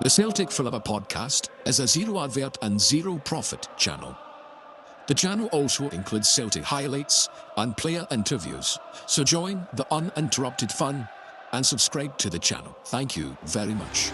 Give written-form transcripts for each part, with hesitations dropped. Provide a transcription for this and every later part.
The Celtic Forever podcast is a zero advert and zero profit channel. The channel also includes Celtic highlights and player interviews, so join the uninterrupted fun and subscribe to the channel. Thank you very much.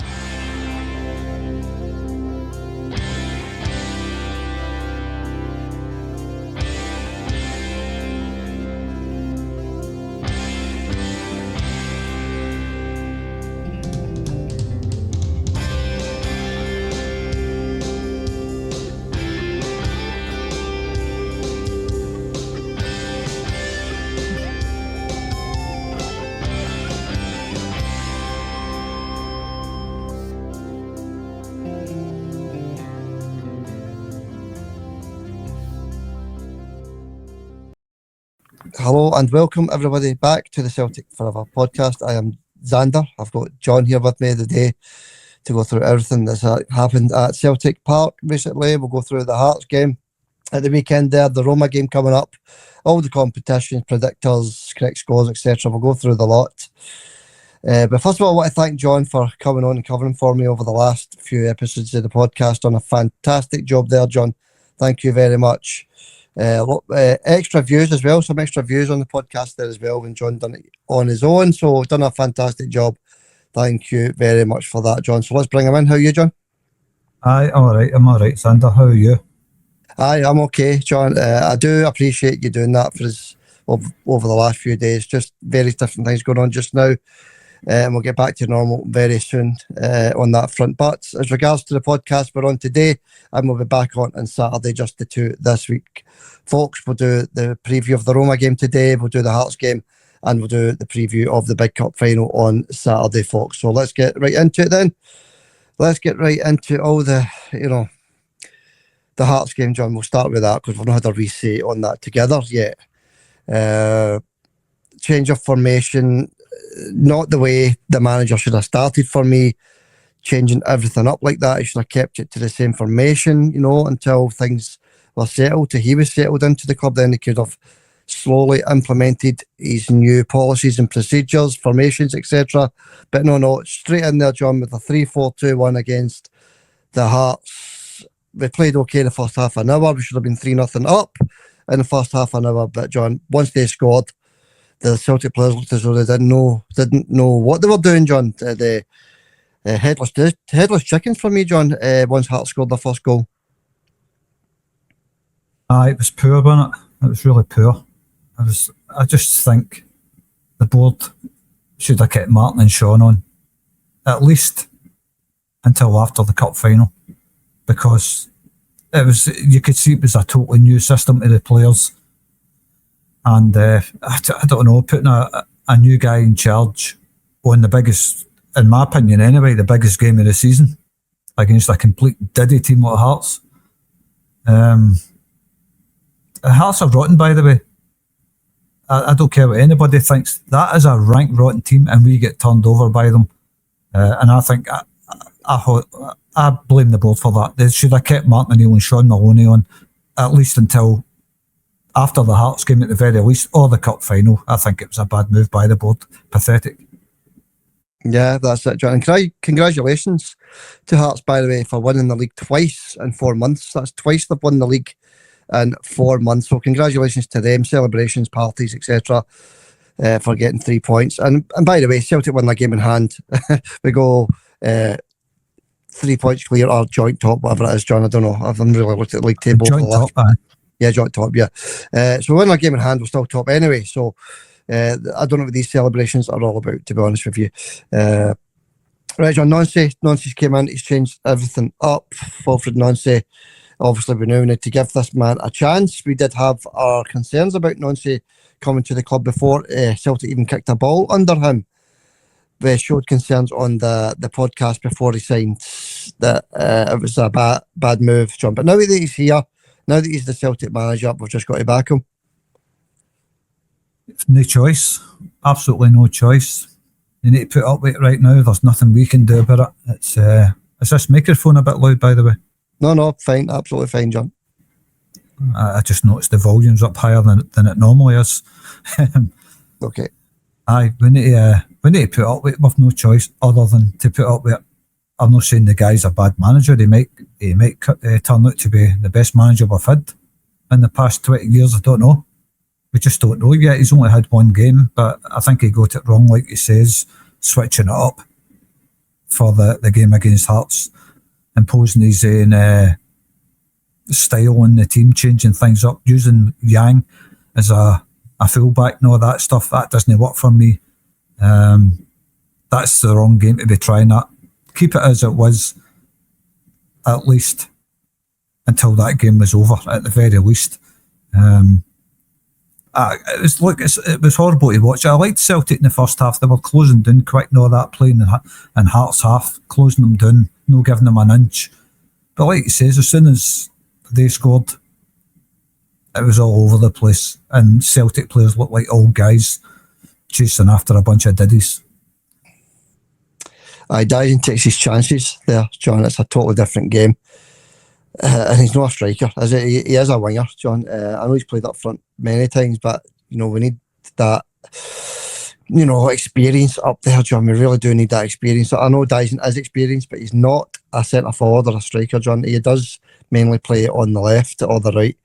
Hello and welcome everybody back to the Celtic Forever podcast. I am Xander. I've got John here with me today to go through everything that's happened at Celtic Park recently. We'll go through the Hearts game at the weekend there, the Roma game coming up, all the competitions, predictors, correct scores, etc. We'll go through the lot. But first of all, I want to thank John for coming on and covering for me over the last few episodes of the podcast. Done a fantastic job there, John. Thank you very much. Extra views as well, some extra views on the podcast there as well when John done it on his own, so done a fantastic job. Thank you very much for that, John. So let's bring him in. How are you, John? Aye, I'm alright, Sander. How are you? Aye, I'm okay, John. I do appreciate you doing that for us over the last few days. Just various different things going on just now, and we'll get back to normal very soon on that front. But as regards to the podcast we're on today, and we'll be back on Saturday, just the two this week. Folks, we'll do the preview of the Roma game today, we'll do the Hearts game, and we'll do the preview of the Big Cup final on Saturday, folks. So let's get right into it then. Let's get right into all the Hearts game, John. We'll start with that because we've not had a reset on that together yet. Change of formation, not the way the manager should have started for me, changing everything up like that. He should have kept it to the same formation, until things were settled, till he was settled into the club. Then he could have slowly implemented his new policies and procedures, formations, etc. But no, straight in there, John, with a 3-4-2-1 against the Hearts. We played okay the first half an hour. We should have been 3-0 up in the first half an hour. But John, once they scored, the Celtic players looked as though they didn't know what they were doing, John. The headless chickens for me, John, once Hearts scored their first goal. Aye, it was poor, wasn't it? It was really poor. I just think the board should have kept Martin and Sean on, at least until after the cup final, because you could see it was a totally new system to the players. And I don't know, putting a new guy in charge on the biggest, in my opinion anyway, the biggest game of the season against a complete diddy team like Hearts. Hearts are rotten, by the way. I don't care what anybody thinks. That is a rank rotten team, and we get turned over by them. And I think I blame the board for that. They should have kept Martin O'Neill and Sean Maloney on at least until after the Hearts game at the very least, or the cup final. I think it was a bad move by the board. Pathetic. Yeah, that's it, John. And congratulations to Hearts, by the way, for winning the league twice in 4 months. That's twice they've won the league in 4 months. So congratulations to them, celebrations, parties, etc. For getting 3 points. And by the way, Celtic won that game in hand. We go 3 points clear or joint top, whatever it is, John. I don't know. I haven't really looked at the league table. Joint top, yeah, joint top, yeah. So we won that game in hand, we're still top anyway. So I don't know what these celebrations are all about, to be honest with you. Right, John, Nonce's came in, he's changed everything up. Wilfred Nonce, obviously we now need to give this man a chance. We did have our concerns about Nonce coming to the club before Celtic even kicked a ball under him. We showed concerns on the podcast before he signed that it was a bad move, John. But now that he's here, now that he's the Celtic manager, we've just got to back him. No choice. Absolutely no choice. You need to put up with it right now. There's nothing we can do about it. Is this microphone a bit loud, by the way? No, fine. Absolutely fine, John. I just noticed the volume's up higher than it normally is. Okay. Aye, we need to put up with it with no choice other than to put up with it. I'm not saying the guy's a bad manager. He might turn out to be the best manager we've had in the past 20 years. I don't know. We just don't know yet. He's only had one game, but I think he got it wrong, like he says, switching it up for the game against Hearts, imposing his own style on the team, changing things up, using Yang as a fullback and all that stuff. That doesn't work for me. That's the wrong game to be trying at. Keep it as it was, at least until that game was over, at the very least. It was horrible to watch. I liked Celtic in the first half. They were closing down quick and all that, playing in Hearts half, closing them down, no giving them an inch. But like he says, as soon as they scored, it was all over the place, and Celtic players looked like old guys chasing after a bunch of diddies. Dyson takes his chances there, John. It's a totally different game. And he's not a striker, is it? He is a winger, John. I know he's played up front many times, but we need that experience up there, John. We really do need that experience. I know Dyson is experienced, but he's not a centre forward or a striker, John. He does mainly play on the left or the right.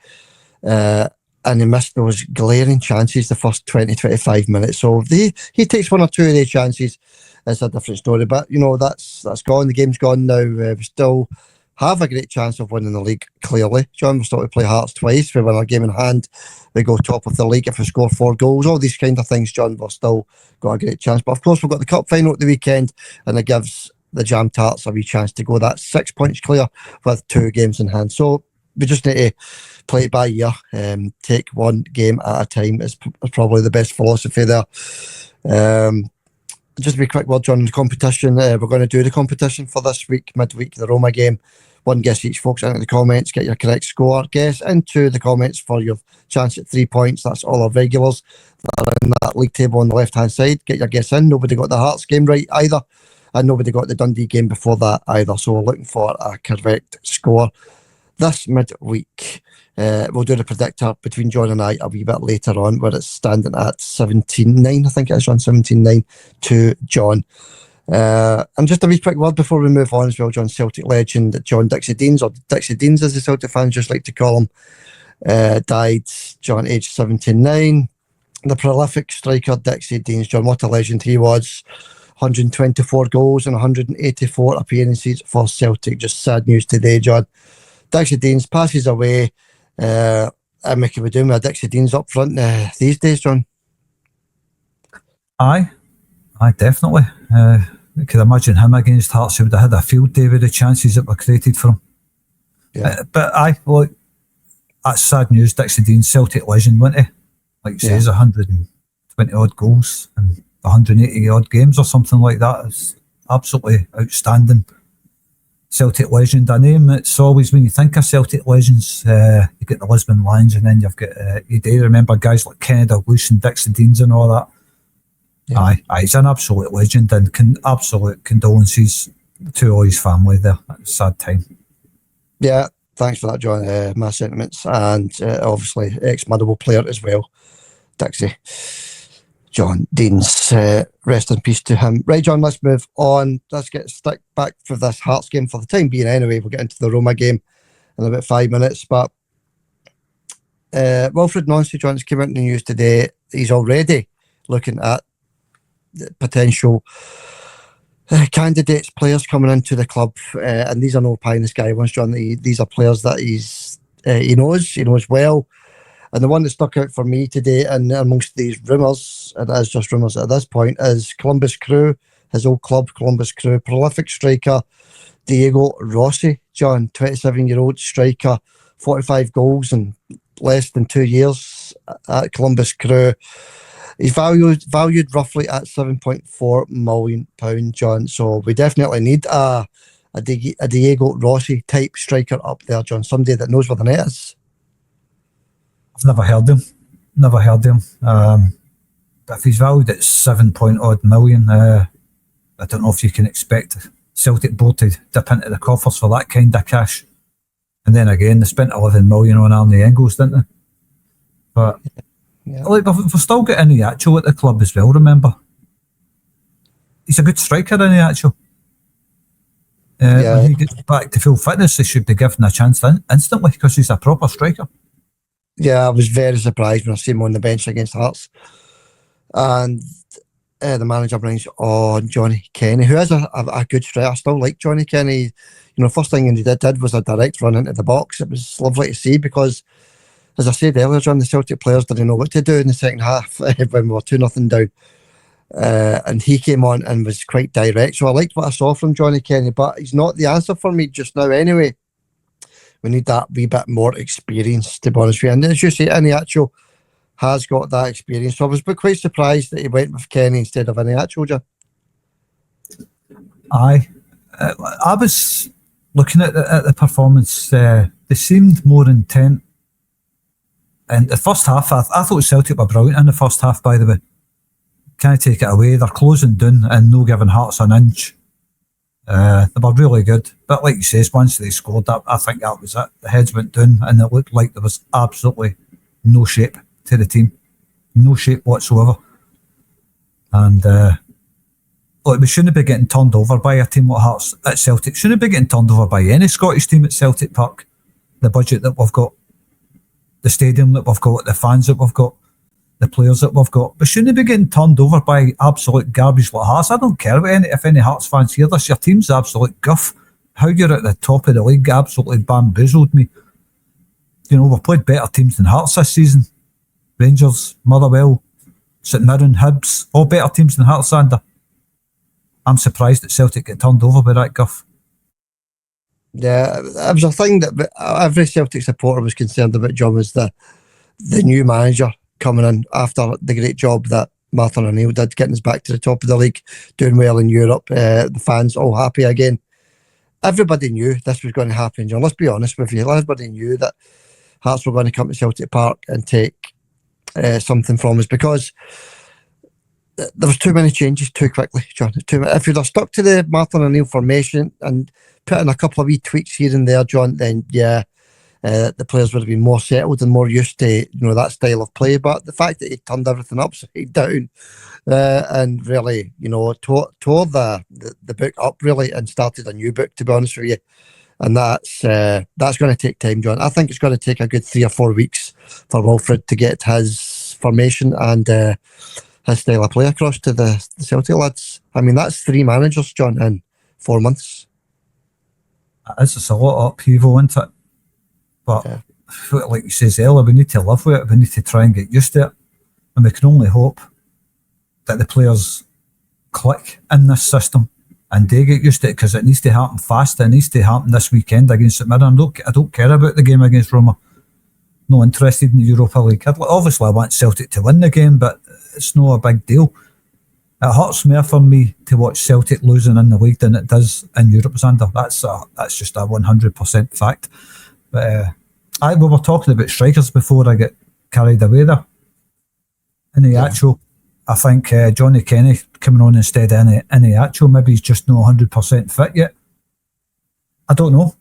And he missed those glaring chances the first 20-25 minutes. So he takes one or two of those chances. It's a different story. But, that's gone. The game's gone now. We still have a great chance of winning the league, clearly. John, we're still to play Hearts twice. We win our game in hand. We go top of the league if we score 4 goals. All these kind of things, John, we've still got a great chance. But, of course, we've got the cup final at the weekend, and it gives the Jam Tarts a wee chance to go that 6 points clear with 2 games in hand. So we just need to play it by ear. Take one game at a time is probably the best philosophy there. Just a wee quick word, John, on the competition. We're going to do the competition for this week, midweek, the Roma game. 1 guess each, folks. Into the comments, get your correct score. Guess into the comments for your chance at 3 points. That's all our regulars that are in that league table on the left-hand side. Get your guess in. Nobody got the Hearts game right either, and nobody got the Dundee game before that either. So we're looking for a correct score this midweek. We'll do the predictor between John and I a wee bit later on, where it's standing at 17-9. I think it is, John, 17-9 to John. And just a wee quick word before we move on as well, John. Celtic legend John Dixie Deans, or Dixie Deans as the Celtic fans just like to call him, died, John, aged 79. The prolific striker Dixie Deans, John, what a legend he was. 124 goals and 184 appearances for Celtic. Just sad news today, John. Dixie Deans passes away. And we could be doing with a Dixie Deans up front these days, John. Aye, definitely. I could imagine him against Hearts. He would have had a field day with the chances that were created for him. Yeah. But look, that's sad news. Dixie Deans, Celtic legend, wasn't he? Like you says, 120 odd goals and 180 odd games or something like that. It's absolutely outstanding. Celtic legend, a name it's always, when you think of Celtic legends, you get the Lisbon Lions, and then you've got you do remember guys like Kenny Dalglish and Dixie Deans and all that. Yeah. Aye, he's an absolute legend, and absolute condolences to all his family there. It's a sad time. Yeah, thanks for that, John. My sentiments, and obviously ex-Motherwell player as well, Dixie. John Deans, rest in peace to him. Right, John, let's move on. Let's get stuck back for this Hearts game for the time being anyway. We'll get into the Roma game in about 5 minutes. But Wilfred Nonsi, John, has come out in the news today. He's already looking at the potential candidates, players coming into the club. And these are no pie in the sky ones, John. These are players that he knows well. And the one that stuck out for me today, and amongst these rumours, it is just rumours at this point, is Columbus Crew, his old club, Columbus Crew. Prolific striker Diego Rossi, John, 27-year-old striker, 45 goals in less than 2 years at Columbus Crew. He's valued roughly at £7.4 million, John. So we definitely need a Diego Rossi type striker up there, John. Somebody that knows where the net is. I've never heard him. But if he's valued at 7 million, I don't know if you can expect Celtic board to dip into the coffers for that kind of cash. And then again, they spent 11 million on Arnie Engels, didn't they? But like, we've still got Iniacho at the club as well, remember? He's a good striker, Iniacho. When he gets back to full fitness, he should be given a chance instantly because he's a proper striker. Yeah, I was very surprised when I seen him on the bench against Hearts. And the manager brings on Johnny Kenny, who is a good striker. I still like Johnny Kenny. First thing he did was a direct run into the box. It was lovely to see because, as I said earlier, John, the Celtic players didn't know what to do in the second half when we were 2-0 down. And he came on and was quite direct. So I liked what I saw from Johnny Kenny, but he's not the answer for me just now anyway. We need that wee bit more experience, to be honest with you. And as you say, Iheanacho has got that experience. So I was quite surprised that he went with Kenny instead of Iheanacho, John. Aye. I was looking at the performance. They seemed more intent. And the first half, I thought Celtic were brilliant in the first half, by the way. Can't take it away. They're closing down and no giving Hearts an inch. They were really good. But like you say, once they scored that, I think that was it. The heads went down and it looked like there was absolutely no shape to the team. No shape whatsoever. And look, we shouldn't be getting turned over by a team like Hearts at Celtic. Shouldn't be getting turned over by any Scottish team at Celtic Park. The budget that we've got, the stadium that we've got, the fans that we've got, the players that we've got. We shouldn't be getting turned over by absolute garbage like Hearts. I don't care if any Hearts fans hear this. Your team's absolute guff. How you're at the top of the league absolutely bamboozled me. We've played better teams than Hearts this season. Rangers, Motherwell, St Mirren, Hibs, all better teams than Hearts, Sander. I'm surprised that Celtic get turned over by that guff. Yeah, it was a thing that every Celtic supporter was concerned about, John, was the new manager coming in after the great job that Martin O'Neill did, getting us back to the top of the league, doing well in Europe, the fans all happy again. Everybody knew this was going to happen, John. Let's be honest with you. Everybody knew that Hearts were going to come to Celtic Park and take something from us because there was too many changes too quickly, John. If you'd have stuck to the Martin O'Neill formation and put in a couple of wee tweaks here and there, John, then yeah, the players would have been more settled and more used to that style of play. But the fact that he turned everything upside down and really tore the book up really and started a new book, to be honest with you, and that's going to take time, John. I think it's going to take a good 3 or 4 weeks for Wilfred to get his formation and his style of play across to the Celtic lads. I mean, that's 3 managers, John, in 4 months. It's a lot of upheaval, isn't it? But like you says earlier, we need to live with it. We need to try and get used to it. And we can only hope that the players click in this system and they get used to it, because it needs to happen fast. It needs to happen this weekend against St Mirren. I don't care about the game against Roma. Not interested in the Europa League. Obviously, I want Celtic to win the game, but it's not a big deal. It hurts more for me to watch Celtic losing in the league than it does in Europe, Xander. That's just a 100% fact. But we were talking about strikers before I get carried away there. In the actual, I think Johnny Kenny coming on instead of Iheanacho, maybe he's just not 100% fit yet. I don't know.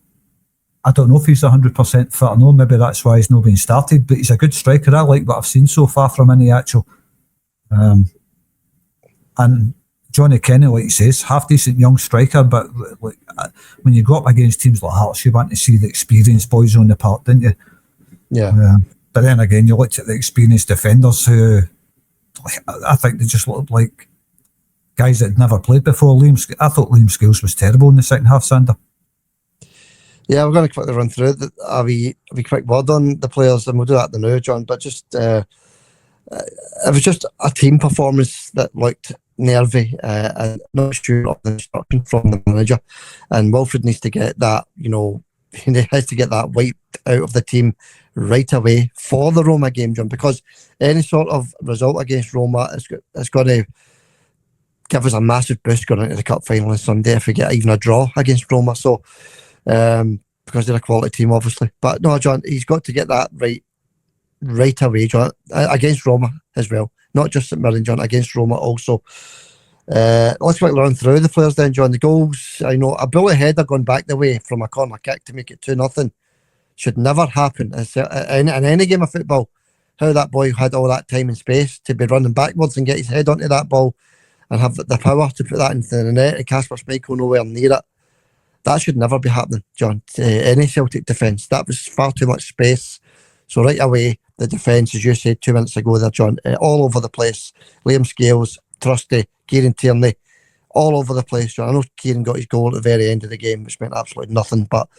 I don't know if he's 100% fit or no. Maybe that's why he's not been started, but he's a good striker. I like what I've seen so far from Iheanacho. And Johnny Kenny, like he says, half-decent young striker, but like, when you go up against teams like Hearts, you want to see the experienced boys on the park, didn't you? Yeah. But then again, you looked at the experienced defenders who, I think they just looked like guys that had never played before. I thought Liam Scales was terrible in the second half, Sander. Yeah, we're going to quickly run through it. A wee quick word on the players, and we'll do that now, John. But just it was just a team performance that looked nervy and not sure of the instruction from the manager. And Wilfred needs to get that, he has to get that wiped out of the team right away for the Roma game, John, because any sort of result against Roma is going to give us a massive boost going into the cup final on Sunday if we get even a draw against Roma. So, because they're a quality team, obviously. But no, John, he's got to get that right away, John, against Roma as well. Not just St Mirren, John, against Roma also. Let's quickly run through the players then, John. The goals, I know a bullet header going back the way from a corner kick to make it 2-0 should never happen in any game of football. How that boy had all that time and space to be running backwards and get his head onto that ball and have the power to put that into the net, and Kasper Schmeichel nowhere near it. That should never be happening, John, to any Celtic defence. That was far too much space. So right away, the defence, as you said 2 minutes ago there, John, all over the place. Liam Scales, Trusty, Kieran Tierney, all over the place, John. I know Kieran got his goal at the very end of the game, which meant absolutely nothing, but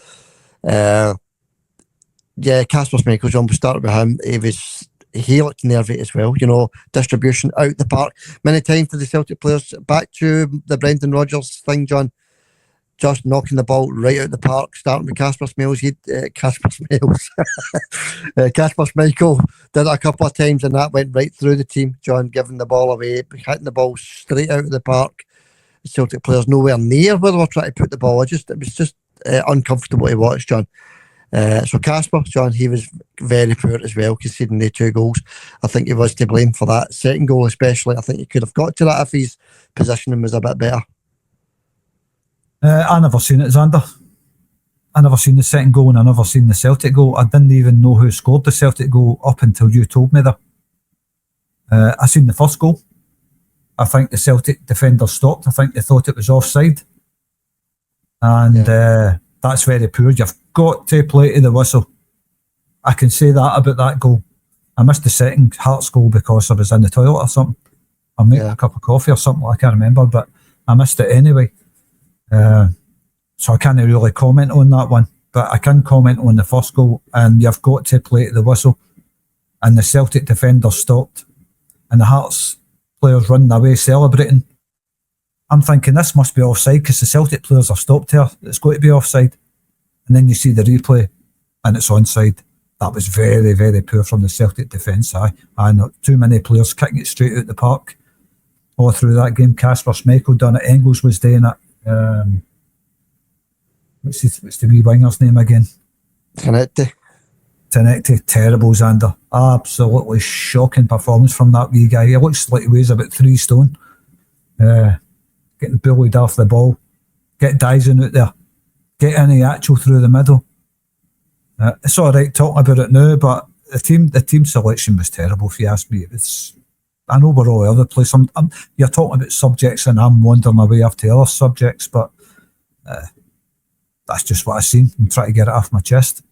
yeah, Kasper Schmeichel, John, we started with him. He looked nervy as well, distribution out the park. Many times for the Celtic players, back to the Brendan Rodgers thing, John, just knocking the ball right out the park, starting with Kasper Schmeichel. Kasper Schmeichel did it a couple of times, and that went right through the team, John, giving the ball away, hitting the ball straight out of the park. The Celtic players nowhere near where they were trying to put the ball. It was just uncomfortable to watch, John. So Kasper, John, he was very poor as well, conceding the 2 goals. I think he was to blame for that second goal especially. I think he could have got to that if his positioning was a bit better. I never seen it, Xander. I never seen the second goal, and I never seen the Celtic goal. I didn't even know who scored the Celtic goal up until you told me that. I seen the first goal. I think the Celtic defender stopped. I think they thought it was offside. And that's very poor. You've got to play to the whistle. I can say that about that goal. I missed the second Hearts goal because I was in the toilet or something. I made a cup of coffee or something, I can't remember, but I missed it anyway. So I can't really comment on that one, but I can comment on the first goal. And you've got to play to the whistle. And the Celtic defender stopped, and the Hearts players running away celebrating. I'm thinking this must be offside because the Celtic players are stopped here. It's got to be offside. And then you see the replay and it's onside. That was very, very poor from the Celtic defence. Not too many players kicking it straight out the park all through that game. Kasper Schmeichel done it. Engels was doing it. What's the wee winger's name again? Tenecti, terrible, Xander. Absolutely shocking performance from that wee guy. He looks like he weighs about 3 stone. Getting bullied off the ball. Get Dyson out there. Get any actual through the middle. It's all right talking about it now, but the team selection was terrible, if you ask me. I know we're all over the place. You're talking about subjects and I'm wandering away after other subjects, but that's just what I've seen. I'm trying to get it off my chest.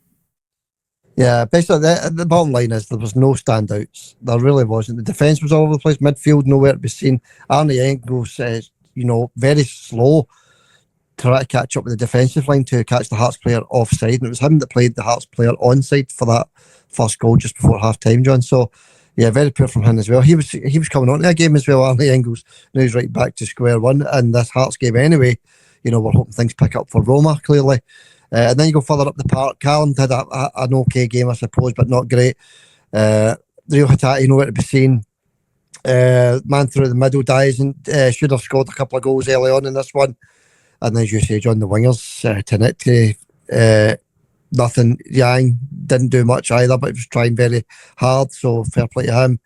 Yeah, basically the bottom line is there was no standouts. There really wasn't. The defence was all over the place. Midfield nowhere to be seen. Arne Engels, very slow to try to catch up with the defensive line to catch the Hearts player offside, and it was him that played the Hearts player onside for that first goal just before half time, John. So yeah, very poor from him as well. He was coming on to a game as well, Arne Engels. Now he's right back to square one in this Hearts game anyway. We're hoping things pick up for Roma, clearly. And then you go further up the park. Callum had an okay game, I suppose, but not great. Rio Hatate, nowhere to be seen. Man through the middle dies and should have scored a couple of goals early on in this one. And then, as you say, John, the wingers, Tenecti, nothing. Yang didn't do much either, but he was trying very hard, so fair play to him.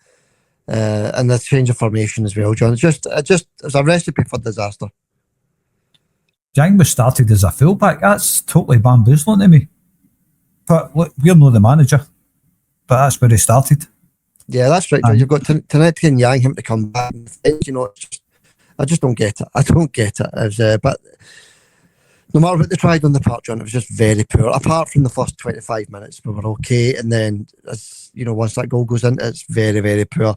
And the change of formation as well, John. It's a recipe for disaster. Yang was started as a fullback. That's totally bamboozling to me. But look, we're not the manager, but that's where he started. Yeah, that's right, John. You've got Tenecti and Yang, him to come back. I just don't get it. I don't get it. But no matter what they tried on the park, John, it was just very poor. Apart from the first 25 minutes, we were okay. And then, once that goal goes in, it's very, very poor.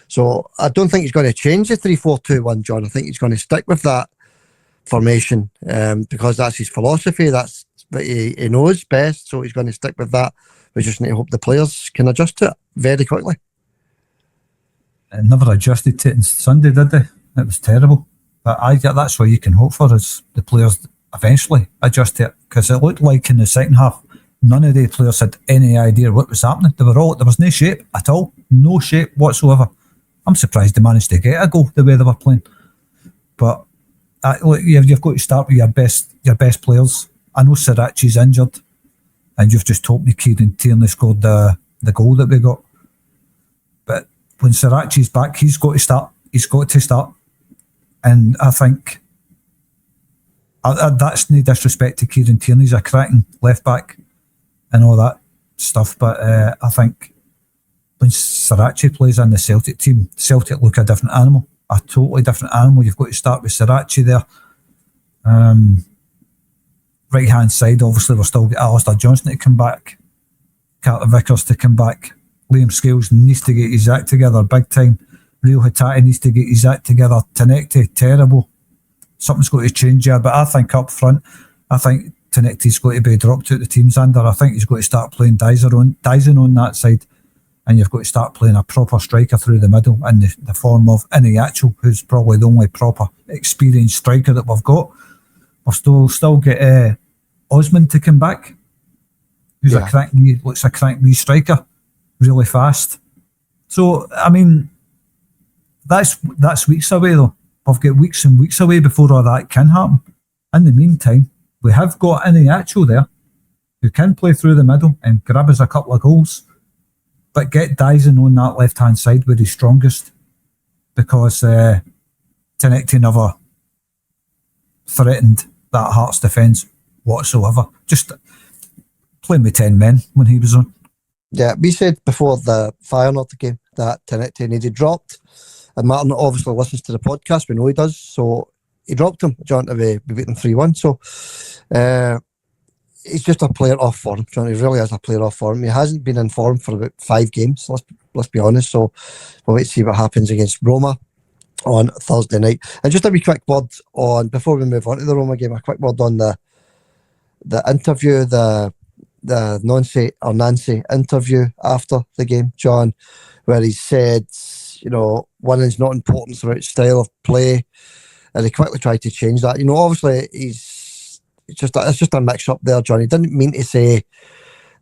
So I don't think he's going to change the 3-4-2-1, John. I think he's going to stick with that formation because that's his philosophy. That's what he knows best. So he's going to stick with that. We just need to hope the players can adjust to it very quickly. And never adjusted to it on Sunday, did they? It was terrible. But that's what you can hope for, is the players eventually adjust to it. Because it looked like in the second half, none of the players had any idea what was happening. There was no shape at all. No shape whatsoever. I'm surprised they managed to get a goal the way they were playing. But you've got to start with your best players. I know Sirachi's injured, and you've just told me Kieran Tierney scored the goal that we got. But when Sirachi's back, he's got to start. He's got to start. And I think that's no disrespect to Kieran Tierney. He's a cracking left back and all that stuff. But I think when Sirachi plays in the Celtic team, Celtic look a different animal. A totally different animal. You've got to start with Sirachi there. right hand side, obviously we're still got Alistair Johnson to come back, Carter Vickers to come back, Liam Scales needs to get his act together big time, Rio Hatate needs to get his act together, Tenecti, terrible, something's got to change here. But I think up front, I think Tenecti's got to be dropped out the teams under. I think he's got to start playing Dyson on that side, and you've got to start playing a proper striker through the middle in the form of Iniacho, who's probably the only proper experienced striker that we've got. We've still get Osman to come back, who's a crank wee striker, really fast. So I mean, that's weeks away though. We've got weeks and weeks away before all that can happen. In the meantime, we have got Iniacho there, who can play through the middle and grab us a couple of goals, but get Dyson on that left hand side where he's strongest, because Tenecti never threatened that Hearts defence whatsoever. Just playing with 10 men when he was on. Yeah, we said before the Feyenoord game that Tenecti needed dropped, and Martin obviously listens to the podcast. We know he does, so he dropped him. John, we beat them 3-1. So he's just a player off form. John, he really is a player off form. He hasn't been in form for about 5 games. Let's be honest. So we'll wait to see what happens against Roma on Thursday night. And just a wee quick word on, before we move on to the Roma game, a quick word on the interview, the Nancy interview after the game, John, where he said, you know, winning's not important, it's about style of play, and he quickly tried to change that. You know, obviously it's just a mix up there, John. He didn't mean to say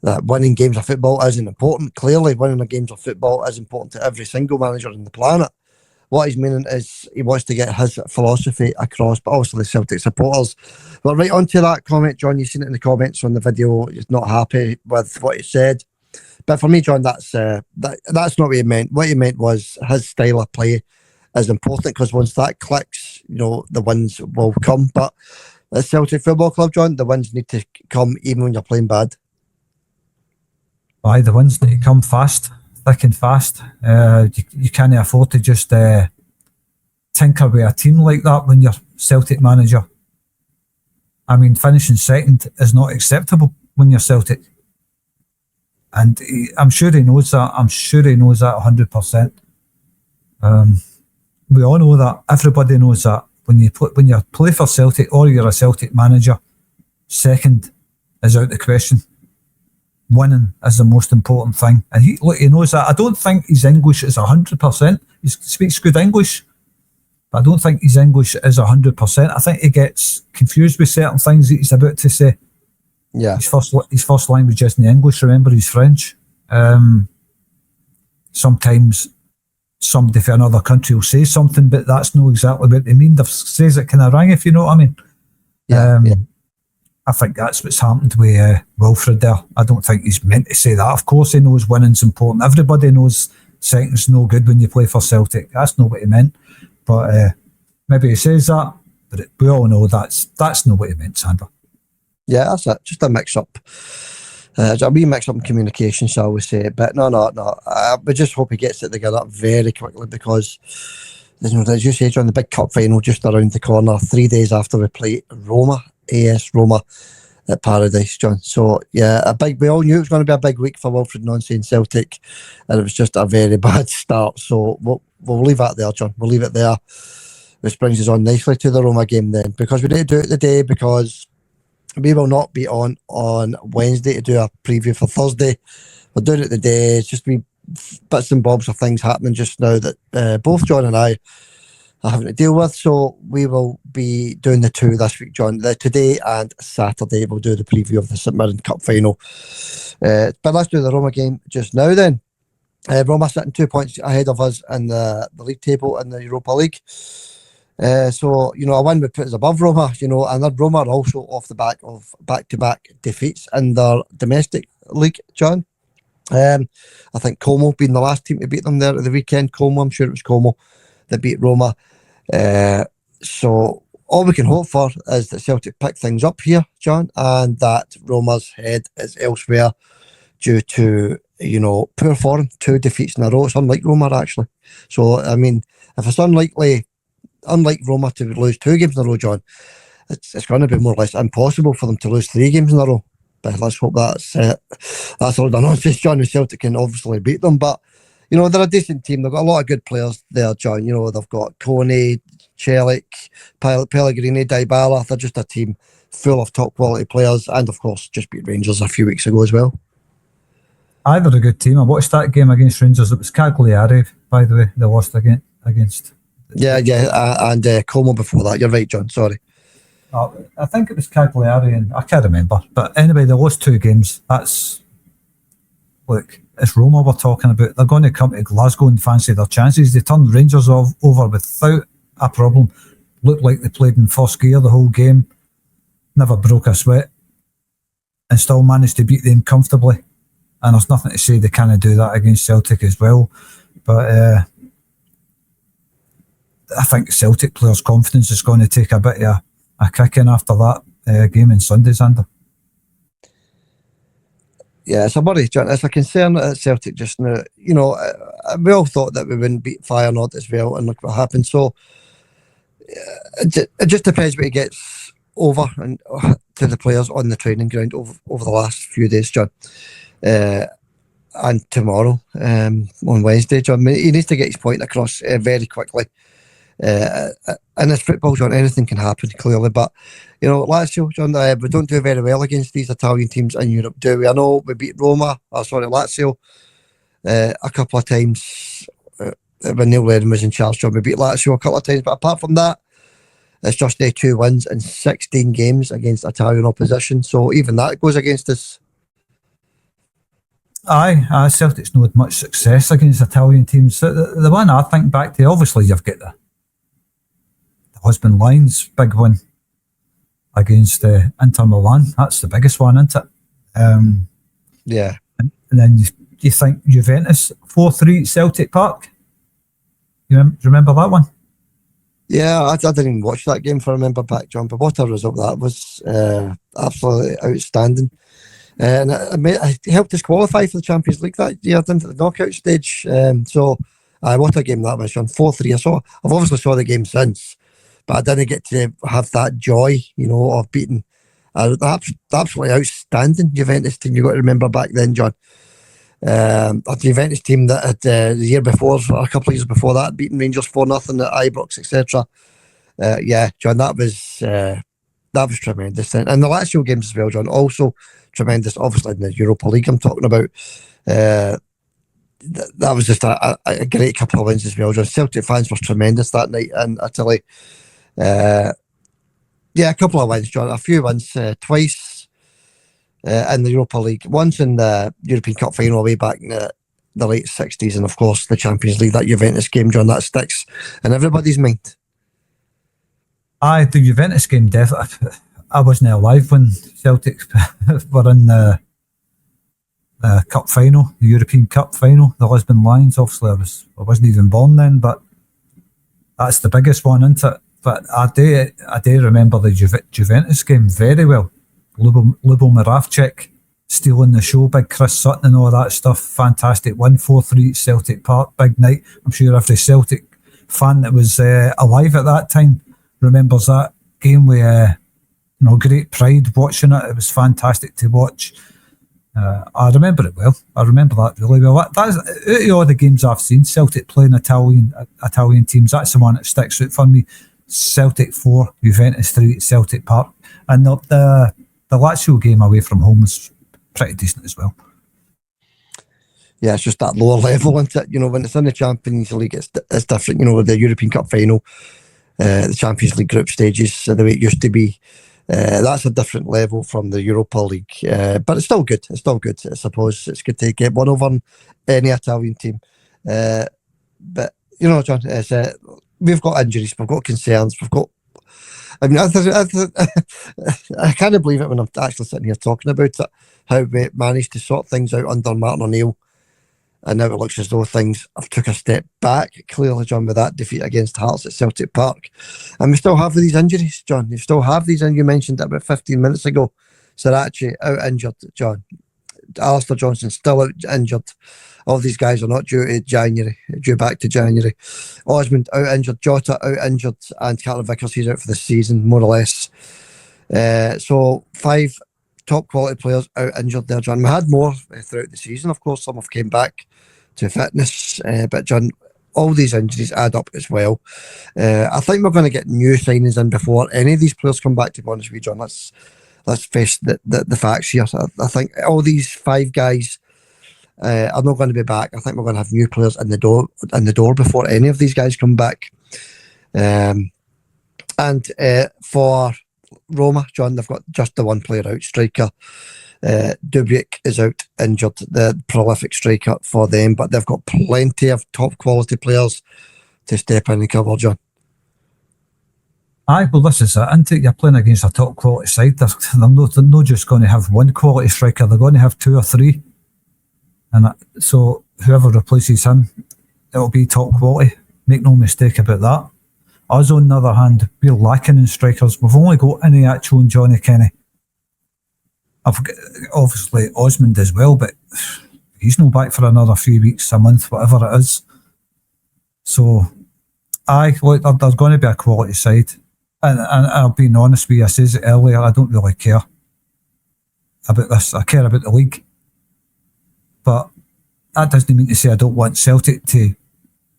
that winning games of football isn't important. Clearly, winning the games of football is important to every single manager on the planet. What he's meaning is he wants to get his philosophy across, but obviously the Celtic supporters. But right onto that comment, John, you've seen it in the comments on the video. He's not happy with what he said. But for me, John, that's not what he meant. What he meant was his style of play is important, because once that clicks, you know, the wins will come. But at Celtic Football Club, John, the wins need to come even when you're playing bad. Aye, the wins need to come fast, thick and fast. You can't afford to just tinker with a team like that when you're Celtic manager. I mean, finishing second is not acceptable when you're Celtic. And I'm sure he knows that. I'm sure he knows that 100%. We all know that. Everybody knows that. When you play for Celtic or you're a Celtic manager, second is out of the question. Winning is the most important thing. And he knows that. I don't think his English is 100%. He speaks good English, but I don't think his English is 100%. I think he gets confused with certain things that he's about to say. Yeah. His first language isn't English, remember, he's French. Sometimes somebody from another country will say something, but that's not exactly what they mean. They says it kind of wrong, if you know what I mean. Yeah. I think that's what's happened with Wilfred there. I don't think he's meant to say that. Of course he knows winning's important. Everybody knows second's no good when you play for Celtic. That's not what he meant. But maybe he says that, but we all know that's not what he meant, Sandra. Yeah, that's it. Just a mix-up. A wee mix-up in communication, shall we say. But no. We just hope he gets it together very quickly, because, you know, as you say, John, the big cup final just around the corner, 3 days after we play Roma, AS Roma at Paradise, John. So, yeah, we all knew it was going to be a big week for Wilfred Nancy and Celtic, and it was just a very bad start. So we'll leave that there, John. We'll leave it there, which brings us on nicely to the Roma game then, because we need to do it today, because we will not be on Wednesday to do a preview for Thursday. We're doing it today. It's just bits and bobs of things happening just now that both John and I are having to deal with. So we will be doing the two this week, John. Today and Saturday we'll do the preview of the St Mirren Cup final. But let's do the Roma game just now then. Roma sitting 2 points ahead of us in the league table in the Europa League. So, you know, a win would put us above Roma, you know, and Roma are also off the back of back-to-back defeats in their domestic league, John. I think Como being the last team to beat them there at the weekend. I'm sure it was Como that beat Roma. So all we can hope for is that Celtic pick things up here, John, and that Roma's head is elsewhere due to, you know, poor form, 2 defeats in a row. It's unlike Roma, actually. So, I mean, if it's unlike Roma to lose 2 games in a row, John, it's going to be more or less impossible for them to lose 3 games in a row. But let's hope that's all the nonsense. John, with Celtic can obviously beat them, but you know, they're a decent team. They've got a lot of good players there, John. You know, they've got Coney, Chelik, Pellegrini, Dybala. They're just a team full of top quality players, and of course just beat Rangers a few weeks ago as well. They're a good team. I watched that game against Rangers. It was Cagliari, by the way, they lost against. Yeah, and Como before that. You're right, John. Sorry. I think it was Cagliari, and I can't remember. But anyway, they lost 2 games. Look, it's Roma we're talking about. They're going to come to Glasgow and fancy their chances. They turned Rangers over without a problem. Looked like they played in first gear the whole game. Never broke a sweat. And still managed to beat them comfortably. And there's nothing to say they can't do that against Celtic as well. But I think Celtic players' confidence is going to take a bit of a kicking after that game on Sunday, Xander. Yeah, it's a worry, John. It's a concern at Celtic just now. You know, we all thought that we wouldn't beat Feyenoord as well, and look what happened. So it just depends what he gets over and to the players on the training ground over the last few days, John. And tomorrow, on Wednesday, John. He needs to get his point across very quickly. And it's football, John. Anything can happen, clearly. But, you know, Lazio, John, we don't do very well against these Italian teams in Europe, do we? I know we beat Lazio a couple of times when Neil Lennon was in charge, John. We beat Lazio a couple of times. But apart from that, it's just 2 wins in 16 games against Italian opposition. So even that goes against us. Aye, Celtic's not had much success against Italian teams. The one I think back to, obviously, you've got the Husband Lions big win against Inter Milan. That's the biggest one, isn't it? Yeah. And then you think Juventus 4-3 Celtic Park? You remember that one? Yeah, I didn't even watch that game, if I remember back, John. But what a result that was. Absolutely outstandanding. And it helped us qualify for the Champions League that year, into the knockout stage. What a game that was, John. 4-3. I've obviously saw the game since, but I didn't get to have that joy, you know, of beating absolutely outstanding Juventus team. You've got to remember back then, John. A Juventus team that had the year before, or a couple of years before that, beaten Rangers 4-0 at Ibrox, etc. Yeah, John, that was tremendous. And the Lazio games as well, John, also tremendous. Obviously in the Europa League I'm talking about. That was just a great couple of wins as well, John. Celtic fans were tremendous that night in Italy. A couple of wins, John. A few wins, twice in the Europa League. Once in the European Cup final way back in the late 60s, and of course the Champions League, that Juventus game, John, that sticks in everybody's mind. Aye, the Juventus game, definitely. I wasn't alive when Celtic were in the cup final, the European Cup final, the Lisbon Lions. Obviously, I wasn't even born then, but that's the biggest one, isn't it? But I do remember the Juventus game very well. Lubo Moravcik stealing the show, big Chris Sutton and all that stuff. Fantastic win, 4-3 Celtic Park, big night. I'm sure every Celtic fan that was alive at that time remembers that game with great pride watching it. It was fantastic to watch. I remember it well. I remember that really well. That's out of all the games I've seen, Celtic playing Italian teams, that's the one that sticks out for me. Celtic 4, Juventus 3, Celtic Park. And the Lazio game away from home was pretty decent as well. Yeah, it's just that lower level, isn't it? You know, when it's in the Champions League, it's different. You know, with the European Cup final, the Champions League group stages, the way it used to be. That's a different level from the Europa League, but it's still good. It's still good, I suppose. It's good to get one over any Italian team. But you know, John, we've got injuries, we've got concerns, we've got. I mean, I can't believe it when I'm actually sitting here talking about it. How we managed to sort things out under Martin O'Neill, and now it looks as though things have took a step back. Clearly, John, with that defeat against Hearts at Celtic Park, and we still have these injuries, John. You still have these, and you mentioned it about 15 minutes ago. Sarachi out injured, John. Alistair Johnson's still out injured. All these guys are not due back to January. Osmond out injured, Jota out injured, and Carter Vickers, he's out for the season, more or less. So 5 top quality players out injured there, John. We had more throughout the season, of course. Some have came back to fitness, but John, all these injuries add up as well. I think we're going to get new signings in before any of these players come back, to be honest with you, John. Let's face the facts here. I think all these 5 guys are not going to be back. I think we're going to have new players in the door before any of these guys come back. And for Roma, John, they've got just the one player out, striker. Dubiak is out injured, the prolific striker for them, but they've got plenty of top quality players to step in and cover, John. Aye, well, this is it, isn't it? You're playing against a top quality side. They're not just going to have one quality striker, they're going to have 2 or 3. And so whoever replaces him, it'll be top quality. Make no mistake about that. Us, on the other hand, we're lacking in strikers. We've only got Iheanacho and Johnny Kenny. I've got, obviously, Osmond as well, but he's not back for another few weeks, a month, whatever it is. So, aye, look, there's going to be a quality side. And I'll be honest with you, I says it earlier, I don't really care about this. I care about the league. But that doesn't mean to say I don't want Celtic to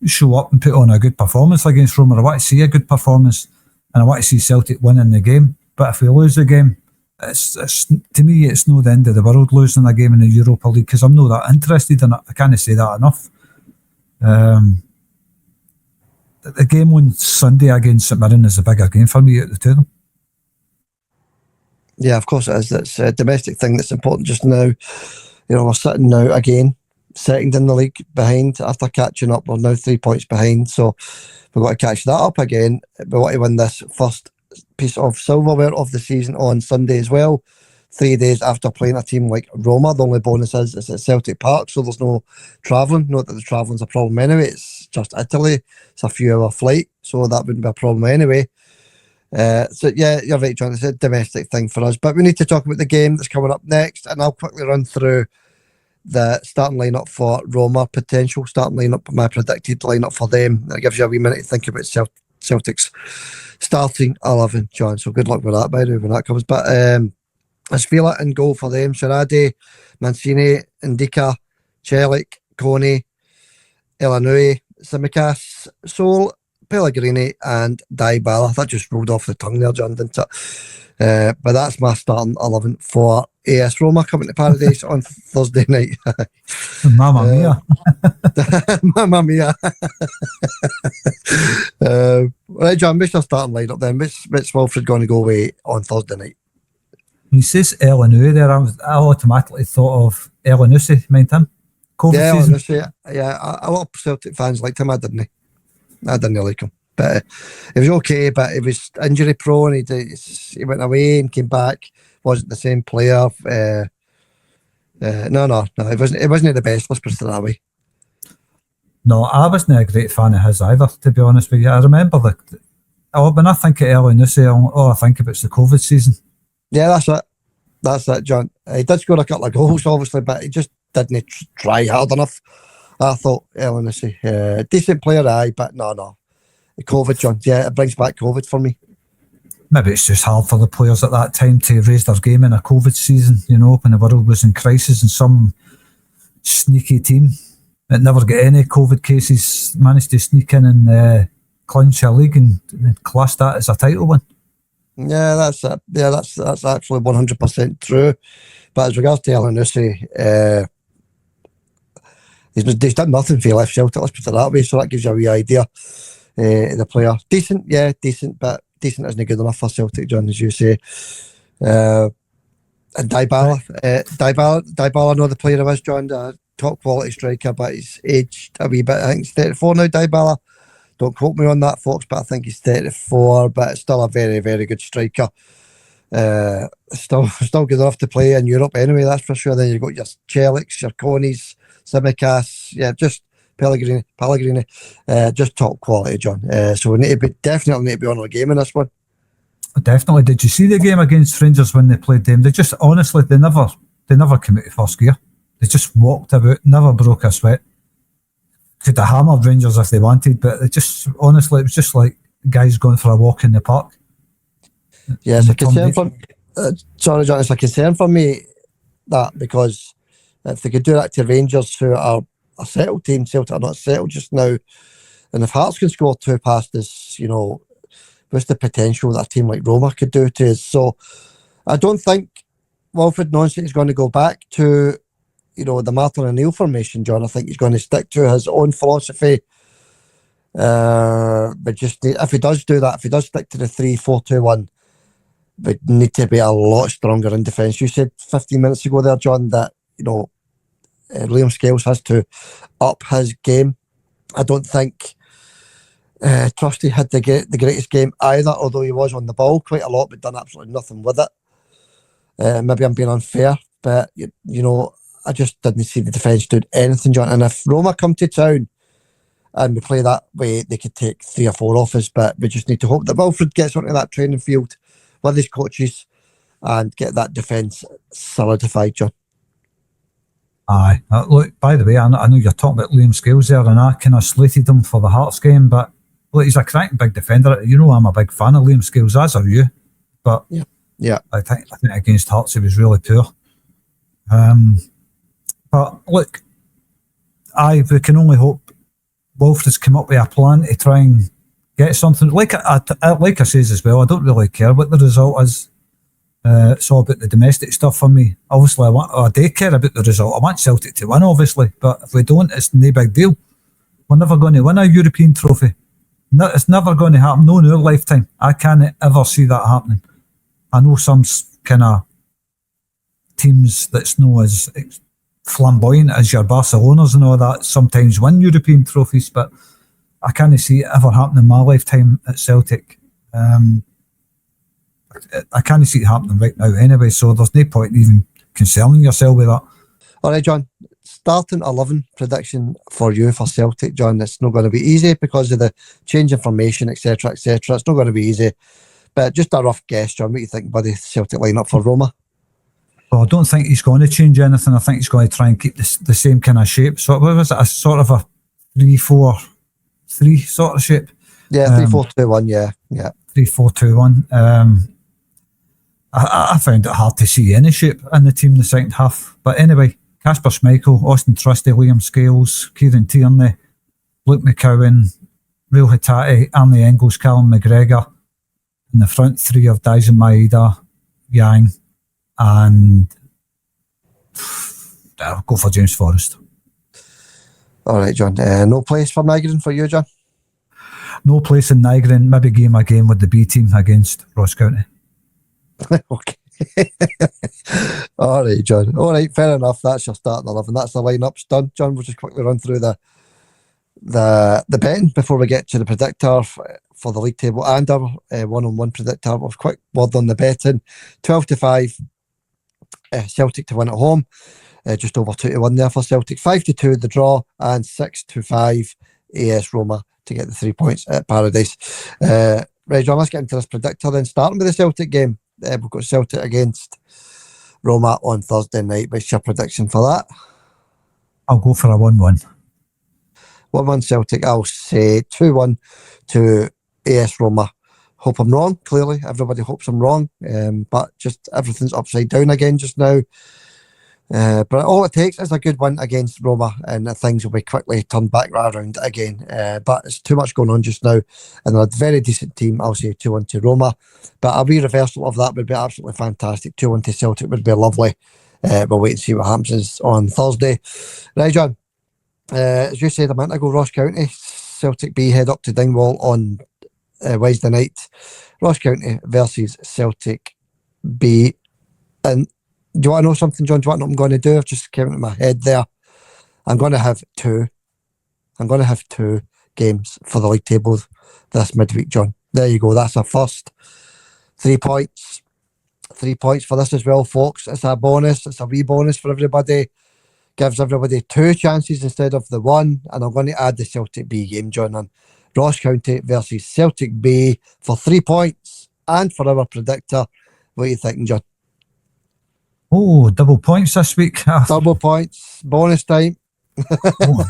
show up and put on a good performance against Roma. I want to see a good performance, and I want to see Celtic winning the game. But if we lose the game, it's to me, it's no the end of the world losing a game in the Europa League, because I'm not that interested in it. I can't say that enough. The game on Sunday against St Mirren is a bigger game for me out of the two of them. Yeah, of course it is. It's a domestic thing that's important just now. You know, we're sitting now again, second in the league behind after catching up. We're now 3 points behind, so we've got to catch that up again. We want to win this first piece of silverware of the season on Sunday as well. 3 days after playing a team like Roma. The only bonus is it's at Celtic Park, so there's no travelling. Not that the travelling's a problem anyway. It's just Italy. It's a few hour flight, so that wouldn't be a problem anyway. So yeah, you're right, John. It's a domestic thing for us, but we need to talk about the game that's coming up next, and I'll quickly run through the starting lineup for Roma, potential starting lineup, my predicted lineup for them. That gives you a wee minute to think about Celtic's starting 11, John. So good luck with that, by the way, when that comes. But it's Villa in goal for them. Sharade, Mancini, Ndika, Celik, Kone, Elanui, Tsimikas, Sol, Pellegrini and Dybala. That just rolled off the tongue there, John, didn't it? But that's my starting 11 for AS Roma coming to Paradise on Thursday night. Mamma mia. Mamma mia. Right, John, what's your starting lineup then? What's Wilfred going to go away on Thursday night? When he says Elanui there, I automatically thought of Elanusi, mind him? Yeah, Elanusi. Yeah, a lot of Celtic fans liked him, I didn't like him. But he was okay, but he was injury prone. He went away and came back. Wasn't the same player. No, he wasn't the best. Let's put it that way. No, I wasn't a great fan of his either, to be honest with you. I remember when I think of Elanusi, all I think about is the COVID season. Yeah, that's it, John. He did score a couple of goals, obviously, but he just didn't try hard enough. I thought Elanusi, decent player, aye, but no. COVID, John. Yeah, it brings back COVID for me. Maybe it's just hard for the players at that time to raise their game in a COVID season, you know, when the world was in crisis, and some sneaky team that never got any COVID cases managed to sneak in and clinch a league and class that as a title win. Yeah, that's it. Yeah, that's actually 100% true. But as regards to Elanusi, he's done nothing for left Celtic, let's put it that way, so that gives you a wee idea. The player, decent, but decent isn't good enough for Celtic, John, as you say. And Dybala, I know the player was, John, top quality striker, but he's aged a wee bit. I think he's 34 now, Dybala. Don't quote me on that, folks, but I think he's 34, but it's still a very, very good striker. Still good enough to play in Europe anyway, that's for sure. Then you've got your Celiks, your Coneys, Tsimikas, just Pellegrini, just top quality, John. So we definitely need to be on our game in this one. Definitely. Did you see the game against Rangers when they played them? They just honestly, they never came out of first gear. They just walked about, never broke a sweat. Could have hammered Rangers if they wanted, but it just, honestly, it was just like guys going for a walk in the park. Yeah, it's a concern for sorry, John, it's a concern for me that, because if they could do that to Rangers, who are a settled team, Celtic are not settled just now, and if Hearts can score 2 past us, you know, what's the potential that a team like Roma could do to us? So I don't think Wilfred Nonset is going to go back to, you know, the Martin O'Neill formation, John. I think he's going to stick to his own philosophy. But just if he does do that, if he does stick to the 3-4-2-1, we need to be a lot stronger in defence. You said 15 minutes ago there, John, that, you know, Liam Scales has to up his game. I don't think Trusty had the greatest game either, although he was on the ball quite a lot but done absolutely nothing with it. Maybe I'm being unfair, but you know, I just didn't see the defence doing anything, John. And if Roma come to town and we play that way, they could take 3 or 4 off us, but we just need to hope that Wilfred gets onto that training field with his coaches and get that defence solidified, John. Aye. Look, by the way, I know you're talking about Liam Scales there, and I kind of slated him for the Hearts game, but look, he's a cracking big defender. You know, I'm a big fan of Liam Scales, as are you. But yeah, I think against Hearts he was really poor. But look, we can only hope Wilfred's come up with a plan to try and get something. Like I says as well, I don't really care what the result is. It's all about the domestic stuff for me. Obviously, I do care about the result. I want Celtic to win, obviously, but if we don't, it's no big deal. We're never going to win a European trophy. No, it's never going to happen. No, in our lifetime. I can't ever see that happening. I know some kind of teams that's not as flamboyant as your Barcelonas and all that sometimes win European trophies, but I can't see it ever happening in my lifetime at Celtic. I can't see it happening right now anyway, so there's no point even concerning yourself with that. All right, John. Starting 11 prediction for you for Celtic, John. It's not going to be easy because of the change in formation, etc., etc. It's not going to be easy, but just a rough guess, John. What do you think about the Celtic lineup for Roma? Well, I don't think he's going to change anything. I think he's going to try and keep the same kind of shape. So what was it? A sort of a 3-4-3 sort of shape. Yeah, 3-4-2-1. Yeah. 3-4-2-1. I found it hard to see any shape in the team in the second half. But anyway, Kasper Schmeichel, Austin Trusty, Liam Scales, Kieran Tierney, Luke McCowan, Real Hatate, Arnie Engels, Callum McGregor. In the front three of Dyson Maeda, Yang, and I'll go for James Forrest. All right, John. No place for Nygren for you, John? No place in Nygren. Maybe game again with the B team against Ross County. Okay. All right, John. All right, fair enough. That's your starting 11. That's the lineups done. John, we'll just quickly run through the betting before we get to the predictor for the league table and our one-on-one predictor. We've quick word on the betting. 12-5 Celtic to win at home. Just over 2-1 there for Celtic. 5-2 the draw, and 6-5 AS Roma to get the 3 points at Paradise. Right, John, let's get into this predictor then. Starting with the Celtic game. We've got Celtic against Roma on Thursday night. What's your prediction for that? I'll go for a 1-1. 1-1 Celtic. I'll say 2-1 to AS Roma. Hope I'm wrong, clearly. Everybody hopes I'm wrong. But just everything's upside down again just now. But all it takes is a good win against Roma and things will be quickly turned back around again. But it's too much going on just now. And they're a very decent team. I'll say 2-1 to Roma. But a wee reversal of that would be absolutely fantastic. 2-1 to Celtic would be lovely. We'll wait and see what happens on Thursday. Right, John. As you said a minute ago, Ross County, Celtic B head up to Dingwall on Wednesday night. Ross County versus Celtic B. And do you want to know something, John? Do you want to know what I'm going to do? I've just came into my head there. I'm going to have two games for the league table this midweek, John. There you go. That's our first 3 points. 3 points for this as well, folks. It's a bonus. It's a wee bonus for everybody. Gives everybody 2 chances instead of the 1. And I'm going to add the Celtic B game, John, on Ross County versus Celtic B for 3 points. And for our predictor, what are you thinking, John? Oh, double points this week. Double points, bonus time. Oh,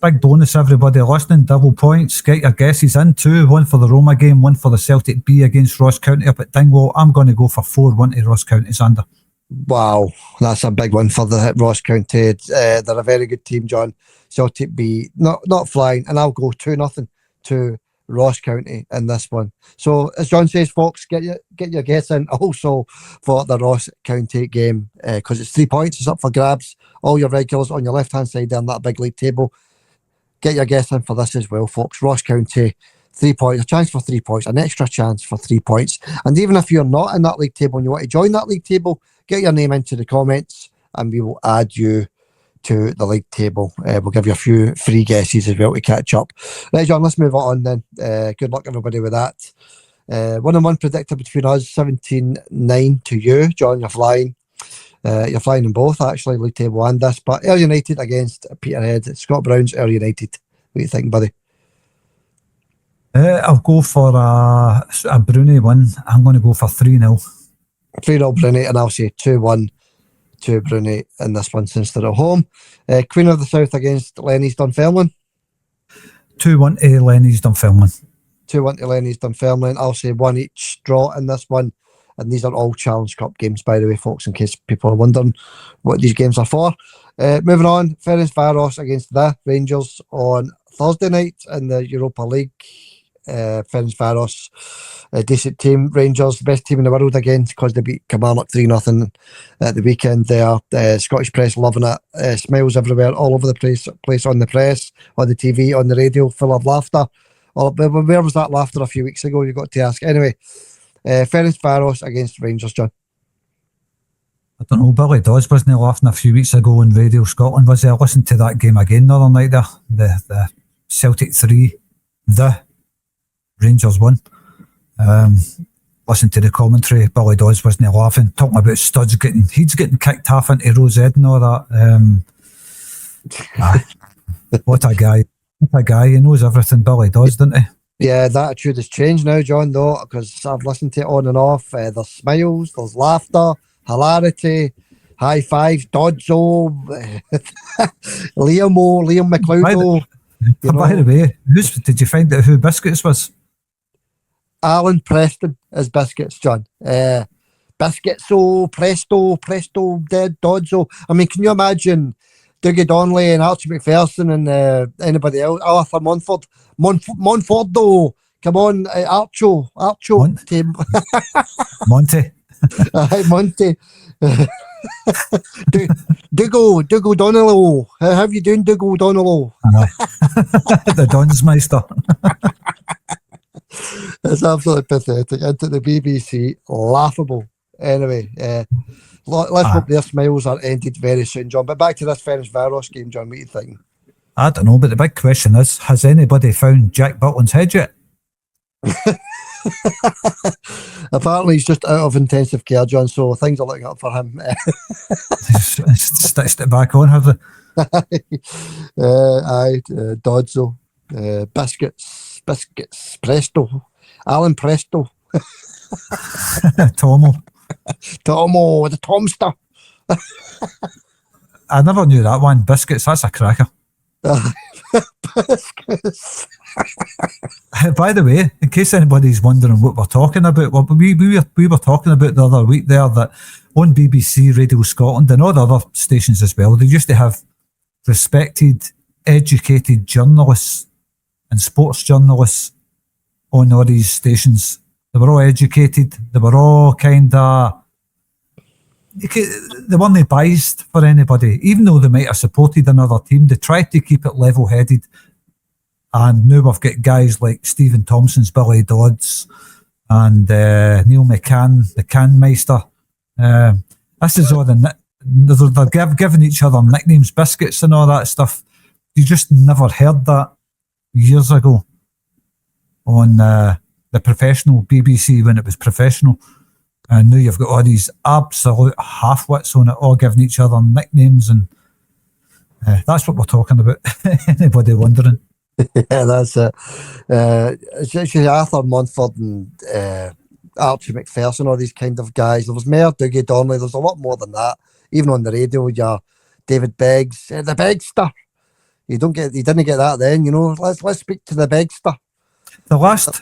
big bonus, everybody listening. Double points. Get your guesses in too. One for the Roma game, one for the Celtic B against Ross County up at Dingwall. I'm going to go for 4-1 to Ross County, Xander. Wow, that's a big one for the Ross County. They're a very good team, John. Celtic B not flying, and I'll go 2-0 to Ross County in this one. So as John says, folks, get your guess in also for the Ross County game, because it's 3 points. It's up for grabs. All your regulars on your left hand side there on that big league table. Get your guess in for this as well, folks. Ross County, 3 points, a chance for 3 points, an extra chance for 3 points. And even if you're not in that league table and you want to join that league table, get your name into the comments and we will add you to the league table. We'll give you a few free guesses as well to catch up. Right, John, let's move on then. Good luck, everybody, with that. 1-1 predictor between us, 17-9 to you. John, you're flying. You're flying in both, actually, league table and this. But Ayr United against Peterhead. Scott Brown's Ayr United. What do you think, buddy? I'll go for a Brunei win. I'm going to go for 3-0. 3-0 Brunei, and I'll say 2-1 to Brunei in this one since they're at home. Queen of the South against Lenny's Dunfermline. 2-1 to Lenny's Dunfermline. 2-1 to Lenny's Dunfermline. I'll say 1 each draw in this one. And these are all Challenge Cup games, by the way, folks, in case people are wondering what these games are for. Moving on, Ferencváros against the Rangers on Thursday night in the Europa League. Ferencváros, a decent team. Rangers, the best team in the world again, because they beat Kilmarnock 3-0 at the weekend there. Scottish press loving it. Smiles everywhere, all over the place on the press, on the TV, on the radio, full of laughter. Where was that laughter a few weeks ago? You've got to ask. Anyway, Ferencváros against Rangers, John. I don't know, Billy Dodds wasn't laughing a few weeks ago on Radio Scotland, was he? I listened to that game again the other night there. The Celtic 3, the Rangers 1. Listen to the commentary. Billy Dodds wasn't laughing, talking about studs getting kicked half into Rose Ed and all that. What a guy. What a guy. He knows everything, Billy Dodds, doesn't he? Yeah, the attitude has changed now, John, though, because I've listened to it on and off. There's smiles, there's laughter, hilarity, high fives, Dodzo, Liam McLeod. By the way, did you find out who Biscuits was? Alan Preston is Biscuits, John. Biscuits, Presto, Dead, Dodzo. I mean, can you imagine Dougie Donnelly and Archie McPherson and anybody else? Arthur Montfordo. Come on, Archo. Monty. Monty. Dougal Donnelly. How have you doing, Dougal Donnelly? The Donsmeister. It's absolutely pathetic. Into the BBC, laughable. Anyway, let's hope their smiles are ended very soon, John. But back to this Ferencváros game, John. What do you think? I don't know, but the big question is, has anybody found Jack Butland's head yet? Apparently he's just out of intensive care, John, so things are looking up for him. Stitched it back on, have they? Dodzo, Biscuits, Presto, Alan Presto. Tomo, the Tomster. I never knew that one. Biscuits, that's a cracker. Biscuits. By the way, in case anybody's wondering what we're talking about, well, we were talking about the other week there that on BBC Radio Scotland and all the other stations as well, they used to have respected, educated journalists and sports journalists on all these stations. They were all educated. They were all kind of... They weren't biased for anybody. Even though they might have supported another team, they tried to keep it level-headed. And now we've got guys like Stephen Thompson's Billy Dodds and Neil McCann, the Canmeister. This is all they're giving each other nicknames, Biscuits and all that stuff. You just never heard that years ago on the professional BBC when it was professional. And now you've got all these absolute half-wits on it, all giving each other nicknames, and that's what we're talking about. Anybody wondering? Yeah, that's it. It's actually Arthur Montford and Archie McPherson, all these kind of guys. There was Mayor Dougie Donnelly. There's a lot more than that. Even on the radio, your David Beggs, the Begster. You didn't get that then. Let's speak to the Begster. The last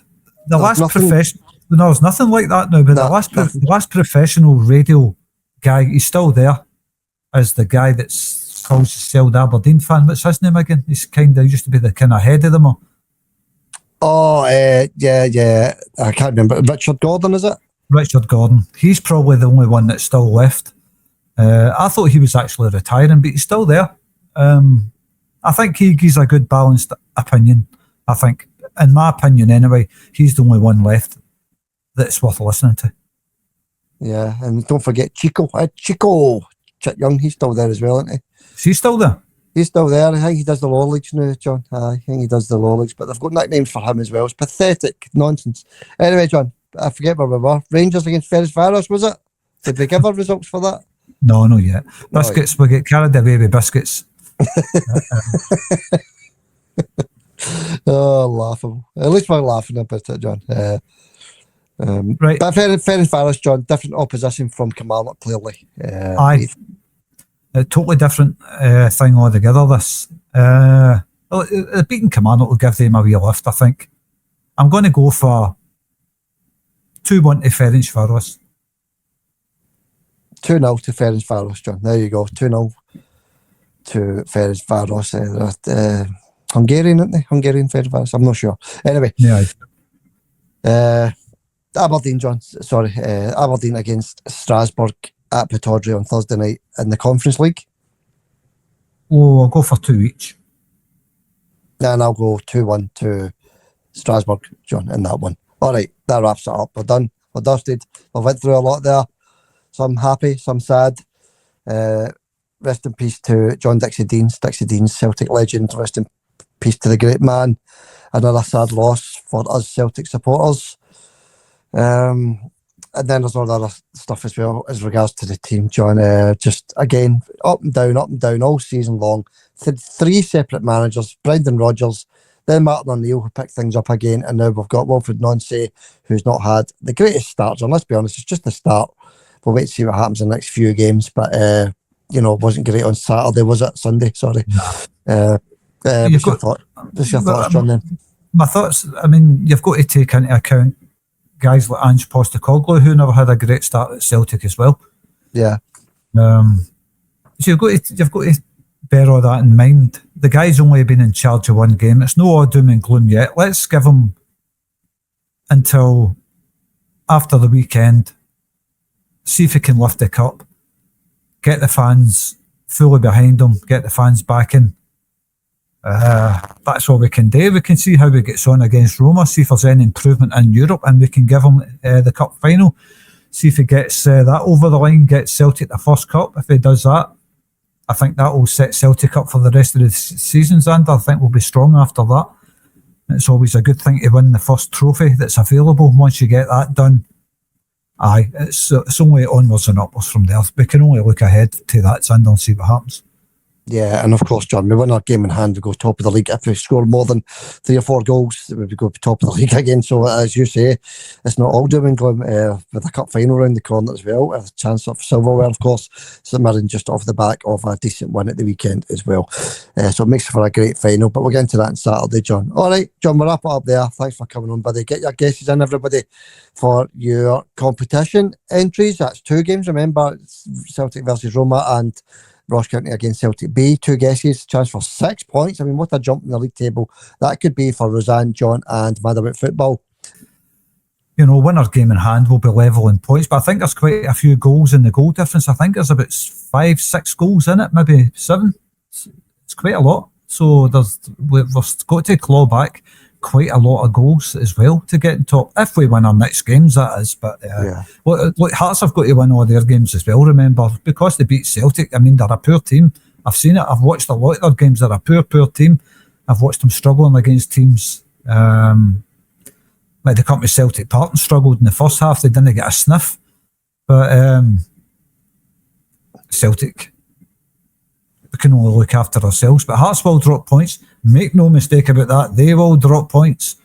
professional. No, there's nothing like that now. But the last professional radio guy, he's still there, as the guy that's calls himself the Aberdeen fan. What's his name again? He used to be the kind of head of them all. Oh, yeah. I can't remember. Richard Gordon, is it? Richard Gordon. He's probably the only one that's still left. I thought he was actually retiring, but he's still there. I think he gives a good balanced opinion. I think, in my opinion anyway, he's the only one left that's worth listening to. Yeah, and don't forget Chico. Chit Young, he's still there as well, isn't he? Is he still there? He's still there. I think he does the Law Leagues now, John. I think he does the Law Leagues, but they've got nicknames for him as well. It's pathetic nonsense. Anyway, John, I forget where we were. Rangers against Ferencváros, was it? Did we give our results for that? No, not yet. Biscuits, we get carried away with biscuits. Oh, laughable. At least we're laughing about it, John. Right. But Ferencváros, John, different opposition from Kilmarnock, clearly. Aye. A totally different thing altogether, this. Beating Kilmarnock will give them a wee lift, I think. I'm going to go for 2-1 to Ferencváros. 2-0 to Ferencváros, John. There you go. 2-0 to Ferencváros. Hungarian, aren't they? Hungarian Ferencváros. I'm not sure. Anyway. Yeah. Aberdeen, John. Sorry. Aberdeen against Strasbourg at Pittodrie on Thursday night in the Conference League. Oh, I'll go for 2 each. And I'll go 2-1 to Strasbourg, John, in that one. All right, that wraps it up. We're done. We're dusted. We went through a lot there. Some happy, some sad. Rest in peace to John Dixie Deans, Celtic legend. Rest in peace to the great man. Another sad loss for us Celtic supporters. And then there's all the other stuff as well as regards to the team, John. Just again, up and down all season long. 3 separate managers, Brendan Rodgers, then Martin O'Neill, who picked things up again, and now we've got Wilfred Nancy, who's not had the greatest start. And let's be honest, it's just the start. We'll wait to see what happens in the next few games. But it wasn't great on Saturday, was it? Sunday, sorry. What's your thoughts, John, then? My thoughts, I mean, you've got to take into account guys like Ange Postecoglou, who never had a great start at Celtic as well. Yeah. So you've got to bear all that in mind. The guy's only been in charge of one game. It's no all doom and gloom yet. Let's give him until after the weekend. See if he can lift the cup. Get the fans fully behind him. Get the fans backing. That's all we can do. We can see how he gets on against Roma, see if there's any improvement in Europe, and we can give him the cup final. See if he gets that over the line, gets Celtic the first cup. If he does that, I think that will set Celtic up for the rest of the seasons, and I think we'll be strong after that. It's always a good thing to win the first trophy that's available. Once you get that done, it's only onwards and upwards from there. We can only look ahead to that, Sandal, and see what happens. Yeah, and of course, John, we win our game in hand, we go top of the league. If we score more than 3 or 4 goals, we go top of the league again. So, as you say, it's not all doom and gloom. With a cup final around the corner as well, a chance of silverware, of course. St Mirren just off the back of a decent win at the weekend as well. So it makes for a great final. But we'll get into that on Saturday, John. All right, John, we'll wrap it up there. Thanks for coming on, buddy. Get your guesses in, everybody, for your competition entries. That's 2 games, remember. It's Celtic versus Roma and Ross County against Celtic B. 2 guesses, chance for 6 points. I mean, what a jump in the league table that could be for Roseanne, John, and Mad About Football. Winner's game in hand will be level in points, but I think there's quite a few goals in the goal difference. I think there's about 5-6 goals in it, maybe 7. It's quite a lot. So we've got to claw back quite a lot of goals as well to get in top, if we win our next games, that is. But look, Hearts have got to win all their games as well, remember, because they beat Celtic. I mean, they're a poor team. I've seen it. I've watched a lot of their games. They're a poor team. I've watched them struggling against teams like they come to Celtic Park and struggled in the first half. They didn't get a sniff. But Celtic, we can only look after ourselves. But Hearts will drop points. Make no mistake about that. They will drop points.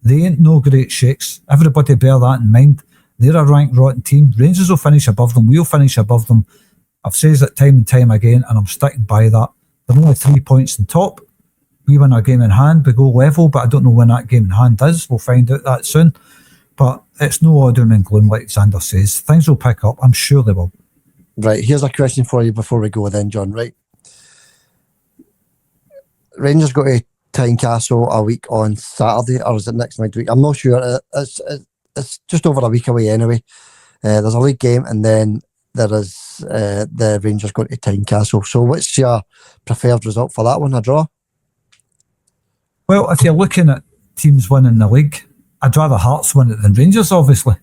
They ain't no great shakes. Everybody bear that in mind. They're a rank rotten team. Rangers will finish above them. We'll finish above them. I've said it time and time again, and I'm sticking by that. They're only 3 points in top. We win our game in hand. We go level, but I don't know when that game in hand is. We'll find out that soon. But it's no all doom and gloom, like Xander says. Things will pick up. I'm sure they will. Right, here's a question for you before we go then, John, right? Rangers go to Tynecastle a week on Saturday, or is it next midweek? I'm not sure. It's just over a week away anyway. There's a league game, and then there is the Rangers going to Tynecastle. So what's your preferred result for that one, a draw? Well, if you're looking at teams winning the league, I'd rather Hearts win it than Rangers, obviously.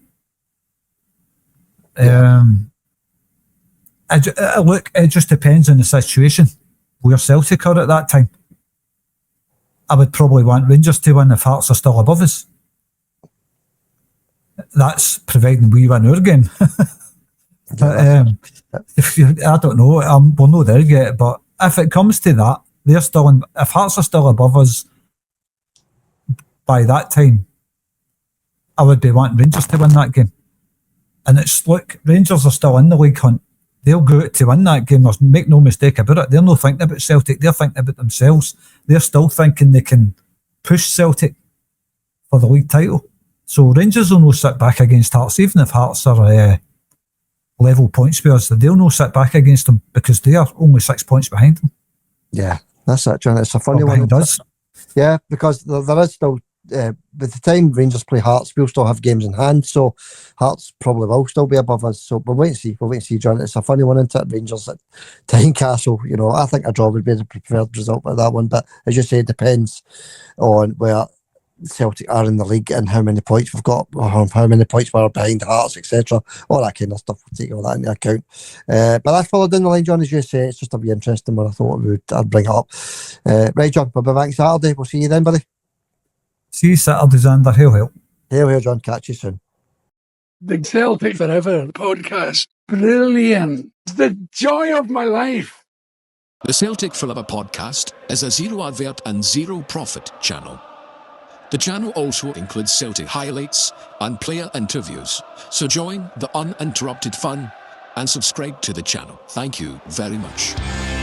Look, it just depends on the situation where Celtic are at that time. I would probably want Rangers to win if Hearts are still above us. That's providing we win our game. But, I don't know. We're not there yet. But if it comes to that, they're still in. If Hearts are still above us by that time, I would be wanting Rangers to win that game. And it's look, Rangers are still in the league hunt. They'll go out to win that game. Make no mistake about it. They're not thinking about Celtic. They're thinking about themselves. They're still thinking they can push Celtic for the league title. So Rangers will not sit back against Hearts, even if Hearts are level points with us. They'll not sit back against them because they are only 6 points behind them. Yeah, that's it, John. It's a funny one. Does. Yeah, because there is still, by the time Rangers play Hearts, we'll still have games in hand. So Hearts probably will still be above us. So we'll wait and see. We'll wait and see, John. It's a funny one, isn't it? Rangers at Tynecastle. You know, I think a draw would be the preferred result for that one. But as you say, it depends on where Celtic are in the league and how many points we've got, or how many points we're behind Hearts, etc. All that kind of stuff. We'll take all that into account. But that's followed down the line, John, as you say. It's just a wee interesting one. I thought I'd bring it up. Right, John, we'll be back Saturday. We'll see you then, buddy. See you Saturday, Xander. Hail. Hail, John. Catch you soon. The Celtic Forever podcast. Brilliant. It's the joy of my life. The Celtic Forever podcast is a zero advert and zero profit channel. The channel also includes Celtic highlights and player interviews, so join the uninterrupted fun and subscribe to the channel. Thank you very much.